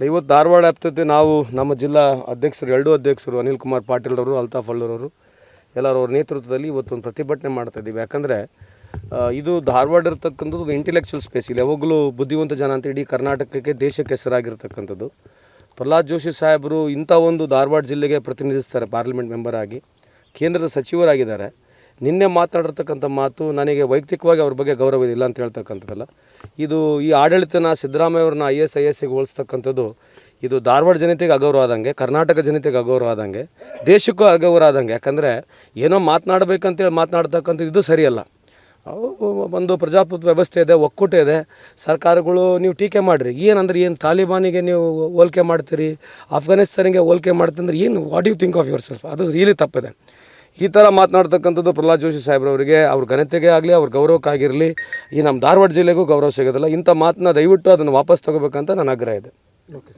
ಇವತ್ತು ಧಾರವಾಡ ವ್ಯಾಪ್ತತೆ ನಾವು ನಮ್ಮ ಜಿಲ್ಲಾ ಅಧ್ಯಕ್ಷರು ಎರಡೂ ಅಧ್ಯಕ್ಷರು ಅನಿಲ್ ಕುಮಾರ್ ಪಾಟೀಲ್ ಅವರು ಅಲ್ತಾಫ್ ಅಲ್ಲೂರವರು ಎಲ್ಲರ ಅವ್ರ ನೇತೃತ್ವದಲ್ಲಿ ಇವತ್ತೊಂದು ಪ್ರತಿಭಟನೆ ಮಾಡ್ತಾ ಇದ್ದೀವಿ. ಯಾಕಂದರೆ ಇದು ಧಾರವಾಡ ಇರತಕ್ಕಂಥದ್ದು ಒಂದು ಇಂಟೆಲೆಕ್ಚುವಲ್ ಸ್ಪೇಸ್. ಇಲ್ಲಿ ಯಾವಾಗಲೂ ಬುದ್ಧಿವಂತ ಜನ ಅಂತ ಇಡೀ ಕರ್ನಾಟಕಕ್ಕೆ ದೇಶಕ್ಕೆ ಹೆಸರಾಗಿರ್ತಕ್ಕಂಥದ್ದು. ಪ್ರಹ್ಲಾದ್ ಜೋಶಿ ಸಾಹೇಬರು ಇಂಥ ಒಂದು ಧಾರವಾಡ ಜಿಲ್ಲೆಗೆ ಪ್ರತಿನಿಧಿಸ್ತಾರೆ, ಪಾರ್ಲಿಮೆಂಟ್ ಮೆಂಬರ್ ಆಗಿ ಕೇಂದ್ರದ ಸಚಿವರಾಗಿದ್ದಾರೆ. ನಿನ್ನೆ ಮಾತನಾಡಿರ್ತಕ್ಕಂಥ ಮಾತು ನನಗೆ ವೈಯಕ್ತಿಕವಾಗಿ ಅವ್ರ ಬಗ್ಗೆ ಗೌರವ ಇಲ್ಲ ಅಂತ ಹೇಳ್ತಕ್ಕಂಥದ್ದಲ್ಲ. ಇದು ಈ ಆಡಳಿತನ ಸಿದ್ದರಾಮಯ್ಯ ಅವ್ರನ್ನ IS ಹೋಲಿಸ್ತಕ್ಕಂಥದ್ದು ಇದು ಧಾರವಾಡ ಜನತೆಗೆ ಅಗೌರವ ಆದಂಗೆ, ಕರ್ನಾಟಕ ಜನತೆಗೆ ಅಗೌರವ ಆದಂಗೆ, ದೇಶಕ್ಕೂ ಅಗೌರವ ಆದಂಗೆ. ಯಾಕಂದರೆ ಏನೋ ಮಾತನಾಡಬೇಕಂತೇಳಿ ಮಾತನಾಡ್ತಕ್ಕಂಥದ್ದು ಇದು ಸರಿಯಲ್ಲ. ಒಂದು ಪ್ರಜಾಪ್ರಭುತ್ವ ವ್ಯವಸ್ಥೆ ಇದೆ, ಒಕ್ಕೂಟ ಇದೆ, ಸರ್ಕಾರಗಳು ನೀವು ಟೀಕೆ ಮಾಡಿರಿ. ಏನಂದ್ರೆ ಏನು ತಾಲಿಬಾನಿಗೆ ನೀವು ಹೋಲಿಕೆ ಮಾಡ್ತೀರಿ, ಅಫ್ಘಾನಿಸ್ತಾನಿಗೆ ಹೋಲಿಕೆ ಮಾಡ್ತಂದ್ರೆ ಏನು, what you think of yourself? ಅದು ರಿಯಲಿ ತಪ್ಪಿದೆ. ಈ ಥರ ಮಾತನಾಡ್ತಕ್ಕಂಥದ್ದು ಪ್ರಹ್ಲಾದ್ ಜೋಶಿ ಸಾಹೇಬ್ರವರಿಗೆ ಅವ್ರ ಘನತೆಗೆ ಆಗಲಿ ಅವ್ರ ಗೌರವಕ್ಕಾಗಿರಲಿ ಈ ನಮ್ಮ ಧಾರವಾಡ ಜಿಲ್ಲೆಗೂ ಗೌರವ ಸಿಗೋದಿಲ್ಲ. ಇಂಥ ಮಾತನ್ನ ದಯವಿಟ್ಟು ಅದನ್ನು ವಾಪಸ್ ತೊಗೋಬೇಕಂತ ನನ್ನ ಆಗ್ರಹ ಇದೆ. ಓಕೆ.